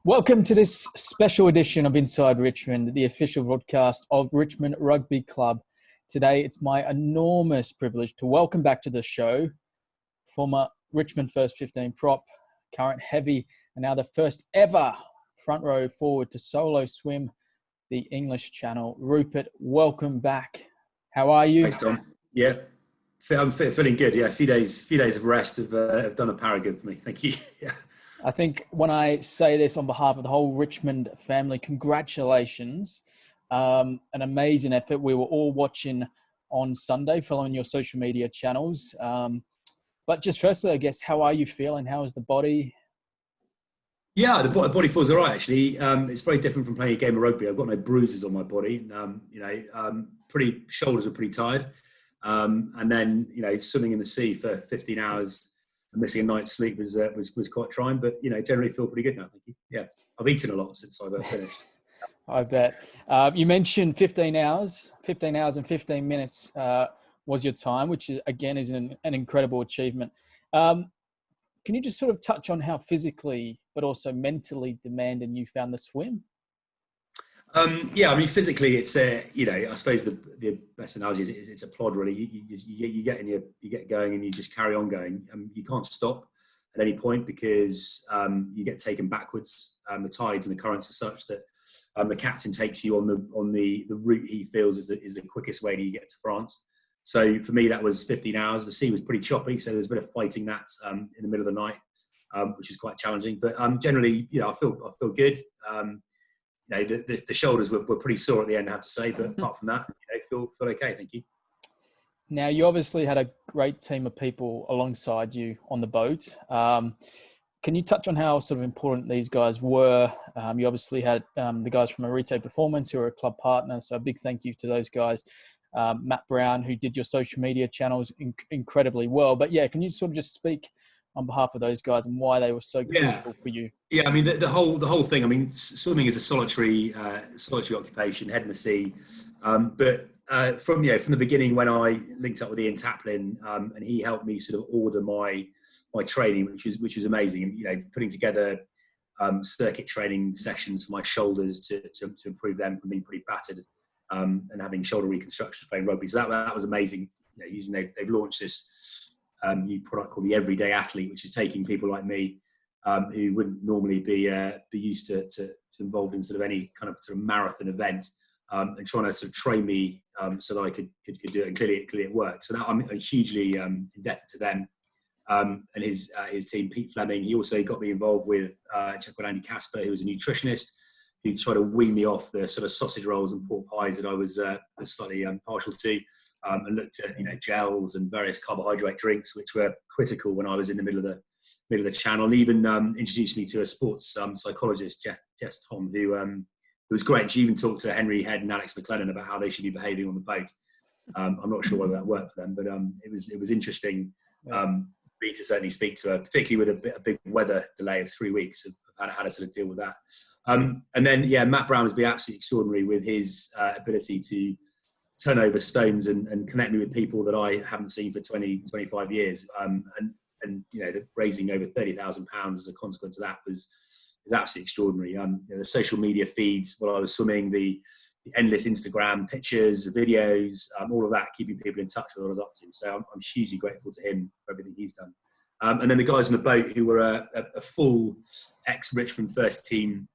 Welcome to this special edition of Inside Richmond, the official broadcast of Richmond Rugby Club. Today, it's my enormous privilege to welcome back to the show former Richmond First 15 prop, current heavy, and now the first ever front row forward to solo swim the English Channel. Rupert, welcome back. How are you? Thanks, Tom. Yeah, I'm feeling good. Yeah, a few days of rest have done a power good for me. Thank you. Yeah. I think when I say this on behalf of the whole Richmond family, congratulations. An amazing effort. We were all watching on Sunday, following your social media channels. But just firstly, I guess, how are you feeling? How is the body? Yeah, the body feels all right, actually. It's very different from playing a game of rugby. I've got no bruises on my body. Shoulders are pretty tired. And then, swimming in the sea for 15 hours and missing a night's sleep was quite trying, but generally feel pretty good now. Thank you. Yeah, I've eaten a lot since I've finished. I bet. You mentioned 15 hours and 15 minutes was your time, which is an incredible achievement. Can you just sort of touch on how physically, but also mentally demanding you found the swim? Physically, it's I suppose the best analogy is it's a plod, really. You get going and you just carry on going. You can't stop at any point because you get taken backwards. The tides and the currents are such that the captain takes you on the route he feels is the quickest way to get to France. So for me, that was 15 hours. The sea was pretty choppy, so there's a bit of fighting that in the middle of the night, which is quite challenging. But generally, I feel good. The shoulders were pretty sore at the end, I have to say. But apart from that, feel okay. Thank you. Now, you obviously had a great team of people alongside you on the boat. Can you touch on how sort of important these guys were? You obviously had the guys from Arete Performance who are a club partner. So a big thank you to those guys. Matt Brown, who did your social media channels incredibly well. But yeah, can you sort of just speak on behalf of those guys and why they were so crucial for you? Yeah, I mean the whole thing. I mean, swimming is a solitary occupation, head in the sea. But from the beginning, when I linked up with Ian Taplin, and he helped me sort of order my training, which was amazing. And putting together circuit training sessions for my shoulders to improve them from being pretty battered, and having shoulder reconstructions playing rugby. So that was amazing. They've launched this new product called the Everyday Athlete, which is taking people like me who wouldn't normally be used to involved in sort of any kind of marathon event, and trying to sort of train me so that I could do it. And clearly it worked. So that I'm hugely indebted to them and his team, Pete Fleming. He also got me involved with a chap called Andy Casper, who was a nutritionist, who tried to wean me off the sort of sausage rolls and pork pies that I was slightly partial to, and looked at gels and various carbohydrate drinks, which were critical when I was in the middle of the channel. And even introduced me to a sports psychologist, Jess Tom, who was great. She even talked to Henry Head and Alex McLennan about how they should be behaving on the boat. I'm not sure whether that worked for them, but it was interesting. Me to certainly speak to her, particularly with a big weather delay of 3 weeks of how to sort of deal with that. And then, Matt Brown has been absolutely extraordinary with his ability to turn over stones and connect me with people that I haven't seen for 20, 25 years. And raising over £30,000 as a consequence of that is absolutely extraordinary. The social media feeds while I was swimming, the endless Instagram pictures, videos, all of that, keeping people in touch with what I was up to. So I'm hugely grateful to him for everything he's done. And then the guys on the boat who were a full ex-Richmond first team,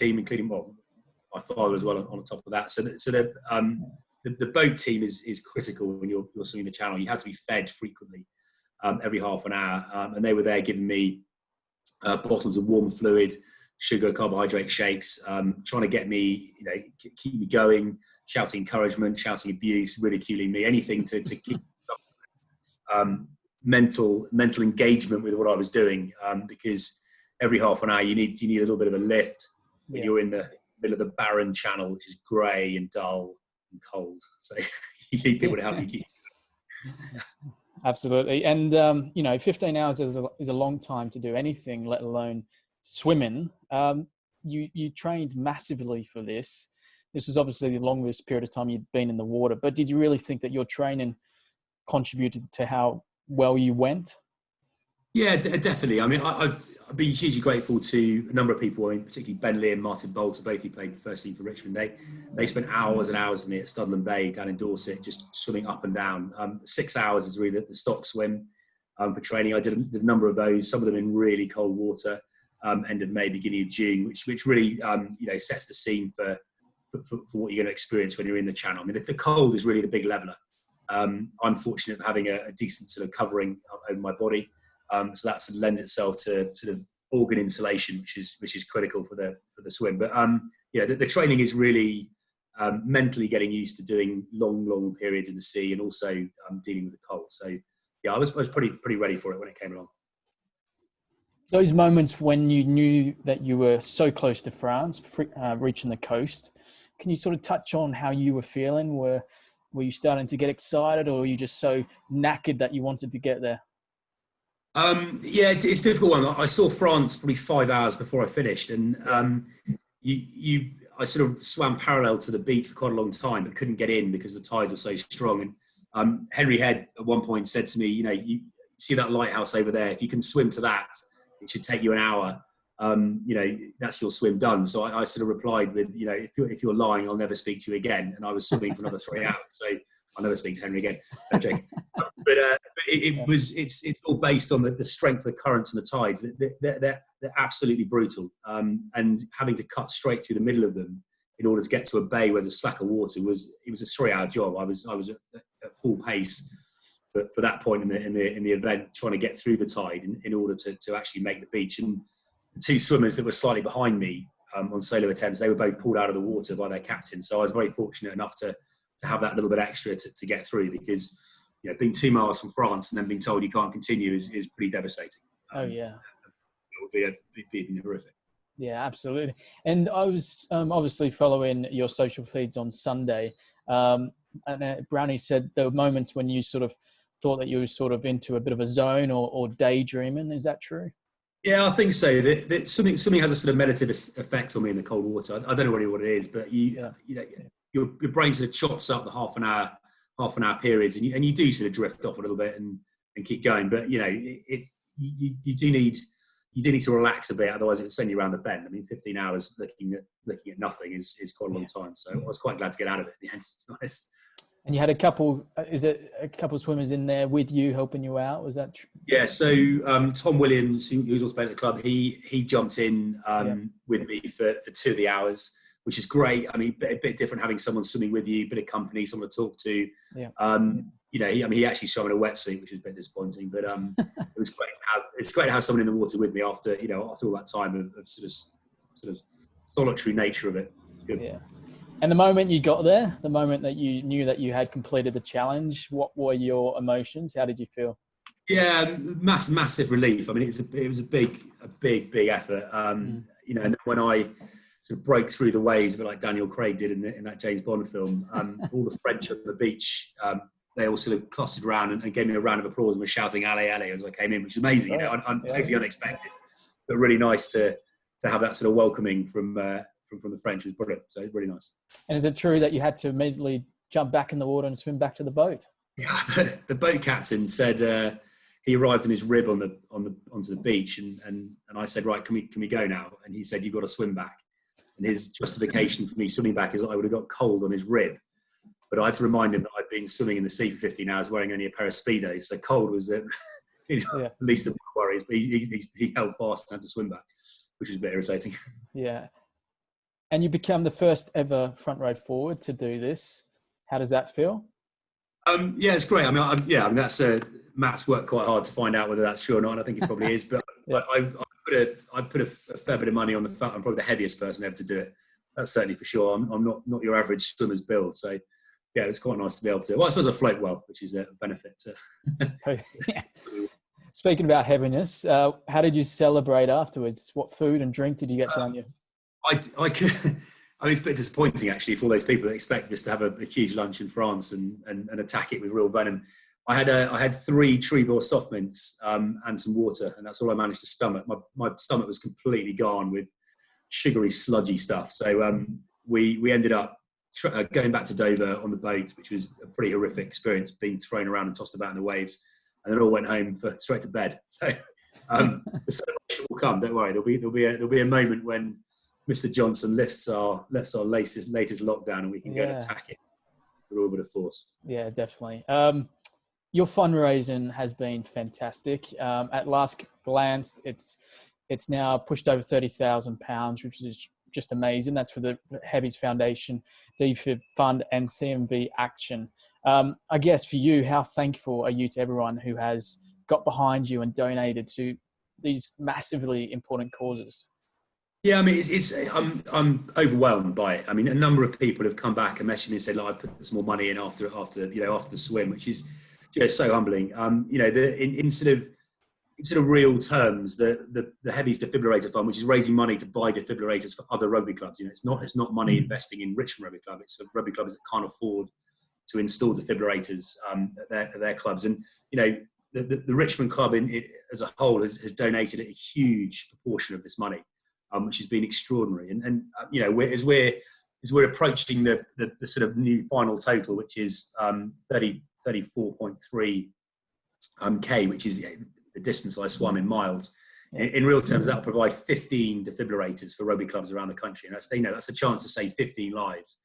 including my father as well on top of that. So the boat team is critical when you're swimming the channel. You have to be fed frequently, every half an hour. And they were there giving me bottles of warm fluid, sugar, carbohydrate shakes, trying to get me, keep me going, shouting encouragement, shouting abuse, ridiculing me, anything to keep mental engagement with what I was doing, because every half an hour you need a little bit of a lift when you're in the middle of the barren channel, which is grey and dull and cold. So you need people to help you keep. Absolutely. And 15 hours is a long time to do anything, let alone swimming. You trained massively for this. This was obviously the longest period of time you'd been in the water, but did you really think that your training contributed to how well you went? Yeah, definitely. I mean, I've been hugely grateful to a number of people, I mean, particularly Ben Lee and Martin Bolter, both who played first team for Richmond. They spent hours and hours with me at Studland Bay down in Dorset, just swimming up and down. 6 hours is really the stock swim for training. I did a number of those, some of them in really cold water, end of May, beginning of June, which really sets the scene for what you're going to experience when you're in the channel. I mean, the cold is really the big leveler. I'm fortunate of having a decent sort of covering over my body. So that sort of lends itself to sort of organ insulation, which is critical for the swim. But the training is really mentally getting used to doing long periods in the sea, and also dealing with the cold. So yeah, I was pretty ready for it when it came along. Those moments when you knew that you were so close to France, reaching the coast, can you sort of touch on how you were feeling? Were you starting to get excited, or were you just so knackered that you wanted to get there? It's a difficult one. I saw France probably 5 hours before I finished, and I sort of swam parallel to the beach for quite a long time, but couldn't get in because the tides were so strong. And Henry Head at one point said to me, you see that lighthouse over there? If you can swim to that, it should take you an hour. That's your swim done. So I sort of replied with, if you're lying, I'll never speak to you again. And I was swimming for another 3 hours. So I'll never speak to Henry again. I'm joking. But it's all based on the strength of the currents and the tides. They're absolutely brutal. And having to cut straight through the middle of them in order to get to a bay where there's slacker water was a 3-hour job. I was at full pace for that point in the event, trying to get through the tide in order to actually make the beach. And the two swimmers that were slightly behind me on solo attempts, they were both pulled out of the water by their captain. So I was very fortunate enough to have that little bit extra to get through, because being 2 miles from France and then being told you can't continue is pretty devastating. It would be horrific. Yeah, absolutely. And I was obviously following your social feeds on Sunday, and Brownie said there were moments when you sort of thought that you were sort of into a bit of a zone or daydreaming. Is that true? Yeah, I think so. That swimming has a sort of meditative effect on me in the cold water. I don't know really what it is, but your brain sort of chops up the half an hour periods, and you do sort of drift off a little bit and keep going. But you do need to relax a bit, otherwise it'll send you around the bend. I mean, 15 hours looking at nothing is quite a long time. So I was quite glad to get out of it in the end, to be honest. And you had a couple swimmers in there with you, helping you out? Was that true? Yeah, so Tom Williams, who's also playing at the club, he jumped in with me for 2 of the hours, which is great. I mean, a bit different having someone swimming with you, a bit of company, someone to talk to. Yeah. He actually swam in a wetsuit, which was a bit disappointing, but it was great to have. It's great to have someone in the water with me after all that time of sort of solitary nature of it. Good. Yeah. And the moment you got there, the moment that you knew that you had completed the challenge, what were your emotions? How did you feel? Yeah, massive relief. I mean, it was a big effort. And when I sort of broke through the waves, a bit like Daniel Craig did in that James Bond film, all the French on the beach, they all sort of clustered around and gave me a round of applause and were shouting "Allez, allez" as I came in, which is amazing. Totally unexpected, but really nice to have that sort of welcoming from the French. Was brilliant. So it's really nice. And is it true that you had to immediately jump back in the water and swim back to the boat? Yeah, the boat captain said he arrived in his rib onto the beach, and I said, right, can we go now? And he said, you've got to swim back. And his justification for me swimming back is that I would have got cold on his rib. But I had to remind him that I'd been swimming in the sea for 15 hours wearing only a pair of Speedos. So cold was the least of my worries. But he held fast and had to swim back, which was a bit irritating. Yeah. And you become the first ever front row forward to do this. How does that feel? Yeah, it's great. I mean, that's Matt's worked quite hard to find out whether that's true or not. And I think it probably is. But I put a fair bit of money on the fact I'm probably the heaviest person ever to do it. That's certainly for sure. I'm not your average swimmer's build. So yeah, it's quite nice to be able to. Well, I suppose I float well, which is a benefit to. Speaking about heaviness, how did you celebrate afterwards? What food and drink did you get down you? I mean, it's a bit disappointing actually for all those people that expect us to have a huge lunch in France and attack it with real venom. I had 3 Trebor soft mints and some water, and that's all I managed to stomach. My stomach was completely gone with sugary, sludgy stuff. So we ended up going back to Dover on the boat, which was a pretty horrific experience, being thrown around and tossed about in the waves, and then all went home straight to bed. So The celebration will come. Don't worry. There'll be a moment when Mr. Johnson lifts our latest lockdown, and we can go and attack it with all bit of force. Yeah, definitely. Your fundraising has been fantastic. At last glance, it's now pushed over £30,000, which is just amazing. That's for the Heavies Foundation, Defib Fund, and CMV Action. I guess for you, how thankful are you to everyone who has got behind you and donated to these massively important causes? Yeah, I mean, I'm overwhelmed by it. I mean, a number of people have come back and messaged me and said, "Like, I put some more money in after the swim," which is just so humbling. In sort of real terms, the Heavies Defibrillator Fund, which is raising money to buy defibrillators for other rugby clubs. It's not money investing in Richmond Rugby Club. It's for rugby clubs that can't afford to install defibrillators at their clubs. And the Richmond club as a whole has donated a huge proportion of this money, which has been extraordinary. And as we're approaching the sort of new final total, which is 34.3 K, which is the distance I swam in miles. Yeah. In real terms, that'll provide 15 defibrillators for rugby clubs around the country, and that's a chance to save 15 lives.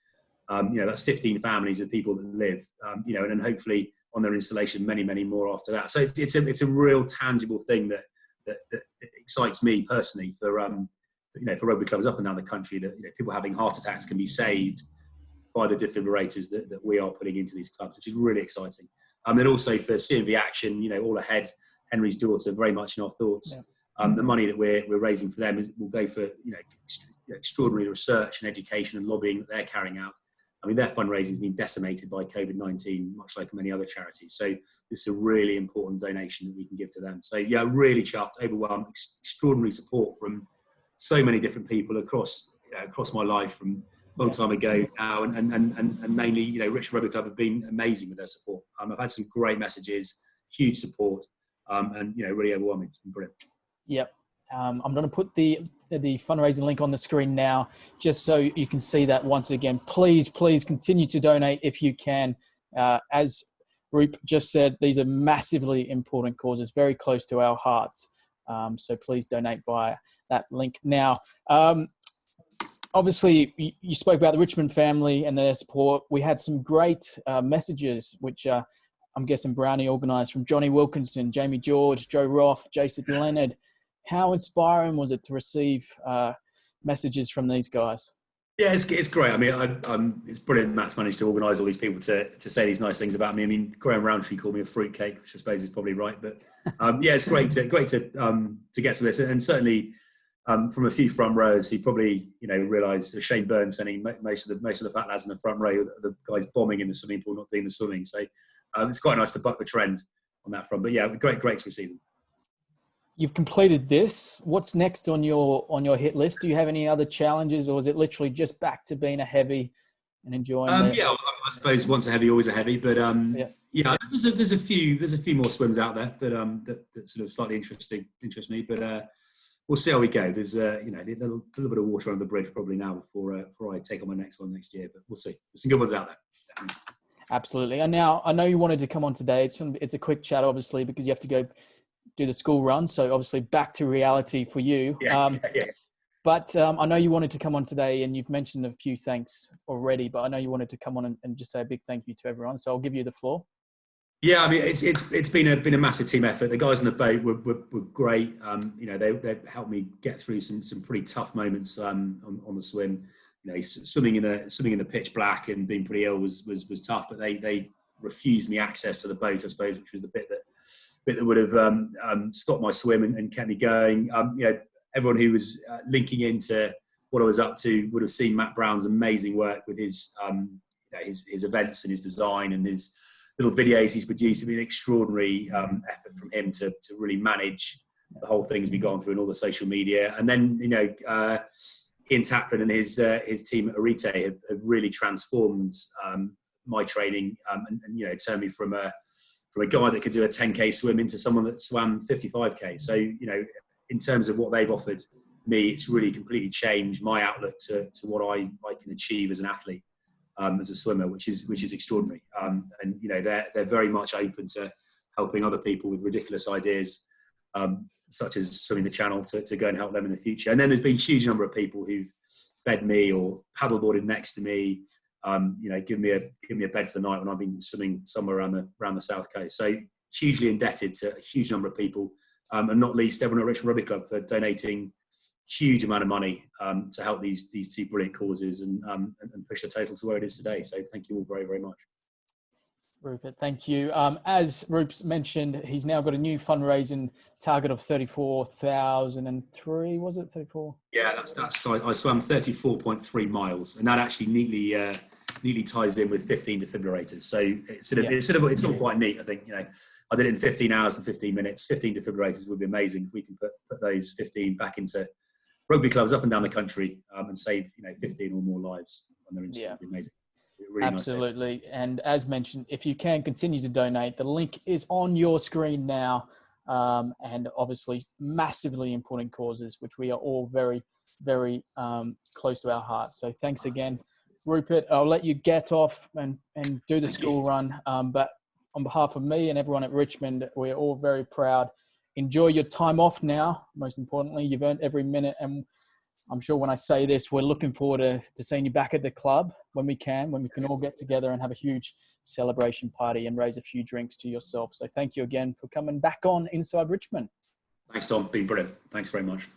That's 15 families of people that live, and then hopefully on their installation, many, many more after that. So it's a real tangible thing that excites me personally for rugby clubs up and down the country, that people having heart attacks can be saved by the defibrillators that we are putting into these clubs, which is really exciting. And then also for CMV Action, all ahead, Henry's daughter, very much in our thoughts. Yeah. The money that we're raising for them will go for extraordinary research and education and lobbying that they're carrying out. I mean, their fundraising has been decimated by COVID-19, much like many other charities. So this is a really important donation that we can give to them. So yeah, really chuffed, overwhelmed, extraordinary support from so many different people across my life from a long time ago now, and mainly, Richmond Rugby Club have been amazing with their support. I've had some great messages, huge support, and really overwhelming. It's been brilliant. Yep. I'm going to put the fundraising link on the screen now, just so you can see that once again. Please continue to donate if you can. As Rup just said, these are massively important causes, very close to our hearts. So please donate via that link now. Obviously, you spoke about the Richmond family and their support. We had some great messages, which I'm guessing Brownie organised, from Johnny Wilkinson, Jamie George, Joe Roth, Jason Leonard. How inspiring was it to receive messages from these guys? Yeah, it's great. I mean, it's brilliant Matt's managed to organise all these people to say these nice things about me. I mean, Graham Roundtree called me a fruitcake, which I suppose is probably right. But it's great to get to this. And certainly from a few front rows, he probably realised Shane Burns sending most of the fat lads in the front row, the guys bombing in the swimming pool, not doing the swimming. So it's quite nice to buck the trend on that front. But yeah, great to receive them. You've completed this. What's next on your hit list? Do you have any other challenges, or is it literally just back to being a heavy and enjoying? I suppose once a heavy, always a heavy. But there's a few more swims out there that sort of slightly interest me. But we'll see how we go. There's a little bit of water under the bridge probably now before I take on my next one next year. But we'll see. There's some good ones out there. Absolutely. And now I know you wanted to come on today. It's a quick chat, obviously, because you have to go do the school run. So obviously back to reality for you. But I know you wanted to come on today, and you've mentioned a few thanks already, but I know you wanted to come on and just say a big thank you to everyone. So I'll give you the floor. Yeah, I mean, it's been a massive team effort. The guys on the boat were great. They helped me get through some pretty tough moments on the swim. Swimming in the pitch black and being pretty ill was tough, but they refused me access to the boat, I suppose, which was the bit that would have stopped my swim and kept me going. Everyone who was linking into what I was up to would have seen Matt Brown's amazing work with his events and his design and his little videos he's produced. It's been an extraordinary effort from him to really manage the whole thing as we've gone through and all the social media. And then, Ian Taplin and his team at Arete have really transformed my training and turned me from a guy that could do a 10K swim into someone that swam 55K. So, in terms of what they've offered me, it's really completely changed my outlook to what I can achieve as an athlete, as a swimmer, which is extraordinary. They're very much open to helping other people with ridiculous ideas. such as Swimming the Channel, to go and help them in the future. And then there's been a huge number of people who've fed me or paddleboarded next to me, give me a bed for the night when I've been swimming somewhere around the south coast. So hugely indebted to a huge number of people, and not least everyone at Richmond Rugby Club for donating huge amount of money to help these two brilliant causes and push the total to where it is today. So thank you all very, very much. Rupert, thank you. As Rupert mentioned, he's now got a new fundraising target of 34,003. Was it 34? Yeah, that's. I swam 34.3 miles, and that actually neatly ties in with 15 defibrillators. So it's all quite neat. I think I did it in 15 hours and 15 minutes. 15 defibrillators would be amazing if we can put those 15 back into rugby clubs up and down the country and save 15 or more lives when they're in. It'd be amazing. Really absolutely. Nice. And as mentioned, if you can continue to donate, the link is on your screen now. And obviously massively important causes, which we are all very, very close to our hearts. So thanks again, Rupert. I'll let you get off and do the school run. But on behalf of me and everyone at Richmond, we're all very proud. Enjoy your time off now. Most importantly, you've earned every minute. And I'm sure when I say this, we're looking forward to seeing you back at the club when we can all get together and have a huge celebration party and raise a few drinks to yourself. So thank you again for coming back on Inside Richmond. Thanks, Tom. Been brilliant. Thanks very much.